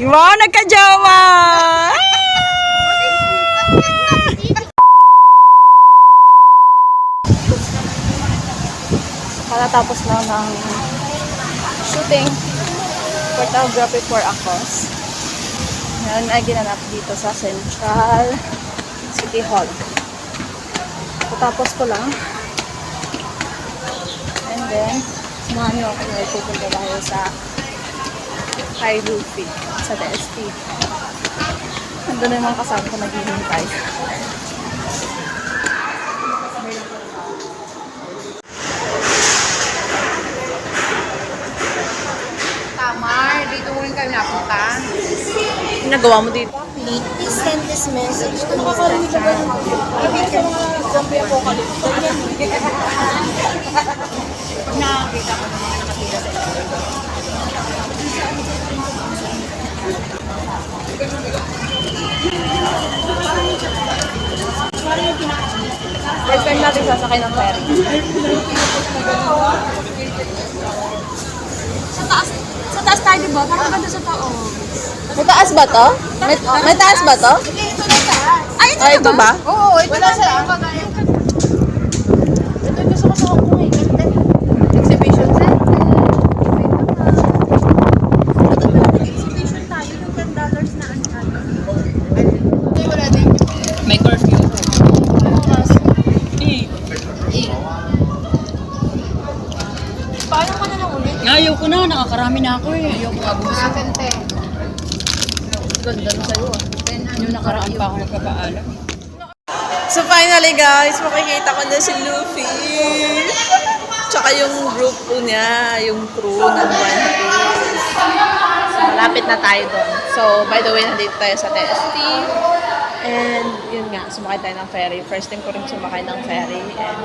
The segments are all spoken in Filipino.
Wow, nagka-jowa! Katatapos na ng shooting photography for a cause. Yan ay ginanap dito sa Central City Hall. Tapos ko lang. And then, samahan nyo ako na pupunta tayo sa High Luffy sa TST. Nandun na yung mga kasama ko naghihintay. Tamar, dito mo rin kami napunta. Ano nagawa mo dito? Please send this message to Mr. Chan. Pag nakakita ko naman nakatira sa First time natin sasakay ng ferry. Sa taas tayo, diba? Parang ganda sa taas. May taas ba to? May taas ba to? Hindi, ito na taas. Ay, ito Ay, ito ba? Oo, ito na sa ito gusto ko sa Hong Kong eh. Exhibition sa exhibition tayo yung $10 na ano. Ay, wala din. May curfew. Paano ko na lang ulit? Ayaw ko na, nakakarami na ako eh. Ayaw ko abuso. Akin, te. Ganda na sa'yo ah. Yung nakaraan pa ako nagpapaalam. So finally guys, makikita ko na si Luffy. Tsaka yung group po niya, yung crew ng One Piece. So malapit na tayo doon. So by the way, nandito tayo sa TST. And yun nga, sumakay tayo ng ferry. First time ko rin sumakay ng ferry. And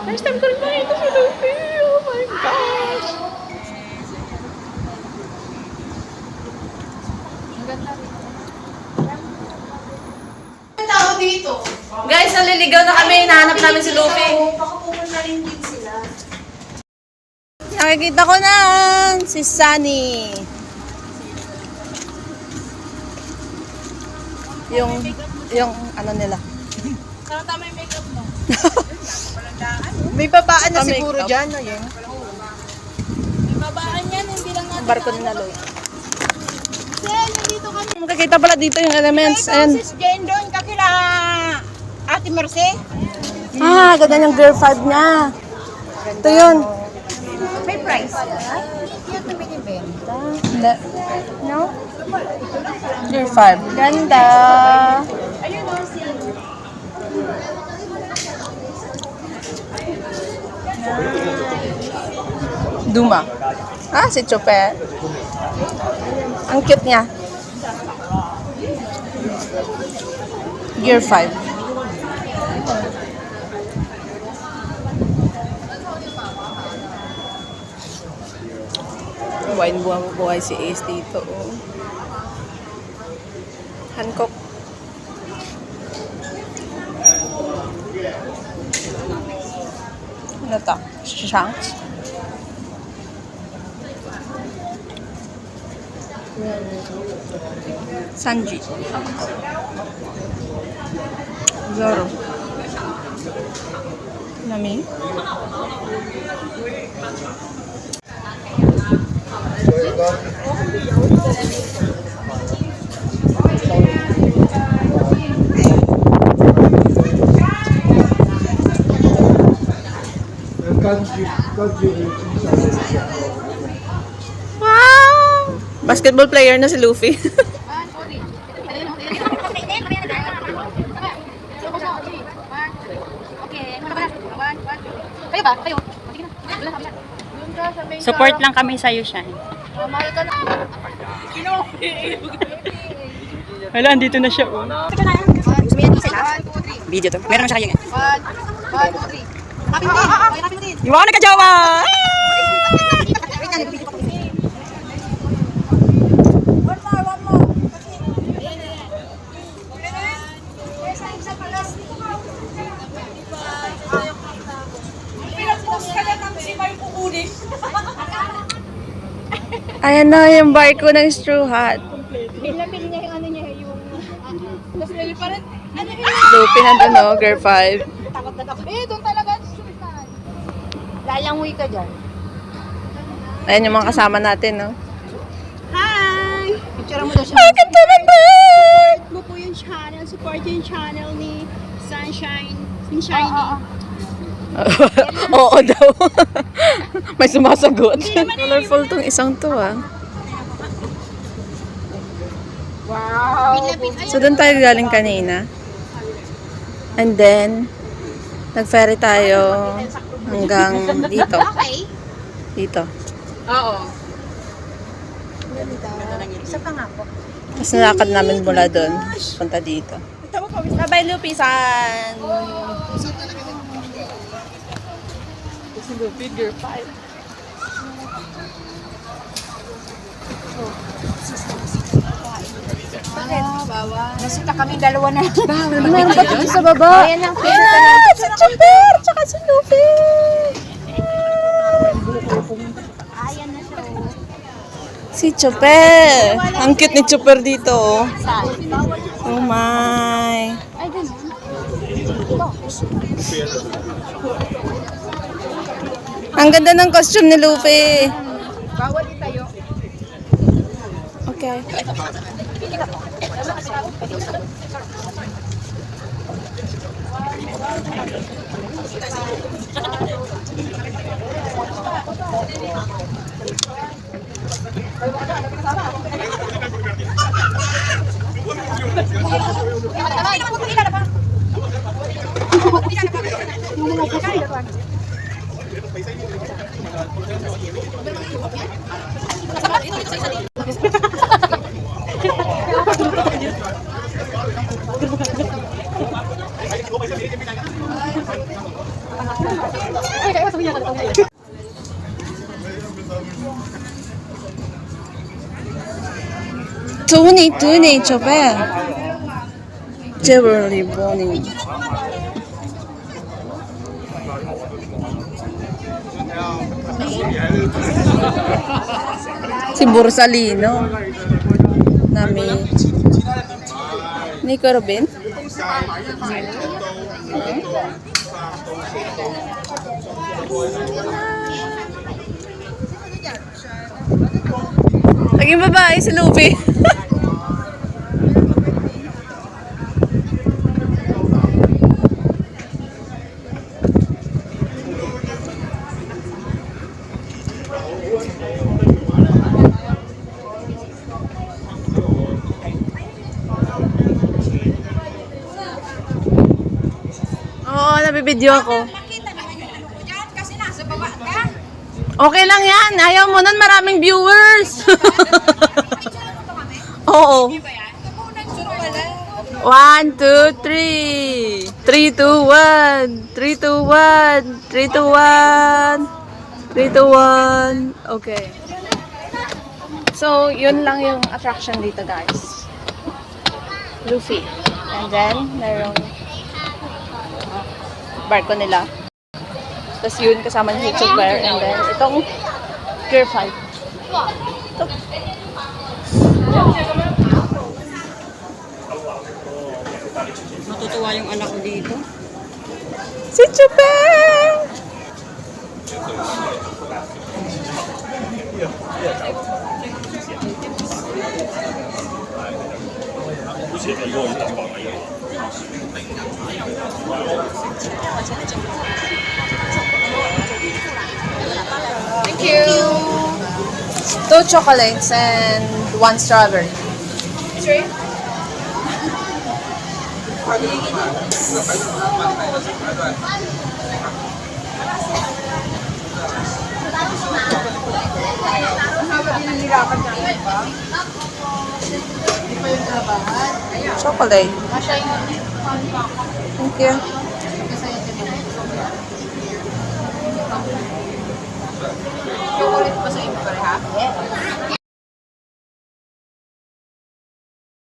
first time ko rin makita si Luffy. Oh my gosh! Tao dito. Guys, naliligaw na kami. Hinahanap namin si Luffy. Baka pumunta rin din sila. Nakikita ko na si Sunny. Yung ano nila. Sana tama yung makeup mo. May babaan na siguro dyan, ayun. May babaan yan, hindi lang natin. Barko ni Naloy. Sel, nandito kami. Makikita pala dito yung elements. Ikaw, And, sis Jen, doon ka kila Ate Merce. ganda yung Gear 5 niya. Ito yun. May price. Ay, cute na binibenta. Hindi. No? Gear 5. Ganda. Ayun o, si Duma. Ah, si Chope. Ang cute niya. Gear 5. Wine buhay si Ace dito. Oh. Hancock. Ano to? Shanks? Sanji. Zoro. Nami? Wow! Basketball player na si Luffy. Kayo ba? Kayo? Support lang kami sa'yo, Shine. Mahal ka na. Hala, andito na siya. Oh. Sumiyan din sila. Video to. Meron siya kayong 1, 2, 3. Happy din. Okay, happy din. Wow, nagka-jowa! Wait na, nag-video pa ko. One more. Ayan. There's time sa palas. Pinag-post ka na ng si May kukunin. Ayan na yung barko ng Straw Hat. Pinapili niya yung ano niya, yung... Tapos may parang, ano yun? Luffy nandun, no? Girl 5. Takot na takot. Eh, doon talaga. Lalangoy ka dyan. Ayan yung mga kasama natin, no? Hi! Picture mo daw siya. Ay, ganda naman! Support mo po yung channel. Support yung channel ni Sunshine. Sunshiny. Oo daw. May sumasagot. Colorful tong isang to, ah. Wow! So, doon tayo galing kanina. And then, nag-ferry tayo hanggang dito. Okay. Dito. Oo. Isa pa nga po. Tapos nalakad namin mula doon. Punta dito. Bye-bye, Lupisan! Kasi Lupi, girl 5. Bawal. Nasita kami dalawa na. Bawal. Meron pa dito sa baba. Ayan ang Ayan! Si Chopper! Tsaka si Lupi! Ayan na siya. Si Chopper! Ang cute ni Chopper dito, oh. Oh my! Ay, ganun. Ang ganda ng costume ni Luffy. Bawal itayo. Okay. Tuni, Chopper. Jewelry Bonnie. Si Borsalino. Nami. Nico Robin. Naging babae si Luffy. Oo, nabibidyo ako. Makita naman yung ano ko dyan kasi nasa baba ka. Okay lang yan. Ayaw mo nun, maraming viewers. Oo. Kapunan, suro wala. 1, 2, 3. 3, 2, 1. 3, 2, 1. 3, 2, 1. 3, 2, 1. Okay. So, yun lang yung attraction dito, guys. Luffy. And then, merong barko nila. Tapos yun, kasama ni Chopper. And then, itong Gear 5. Matutuwa yung anak ko dito. Si Chopper! Thank you. 2 chocolates and 1 strawberry. Sure. Chocolate. Thank you. Chocolate pa sa inyo pareha?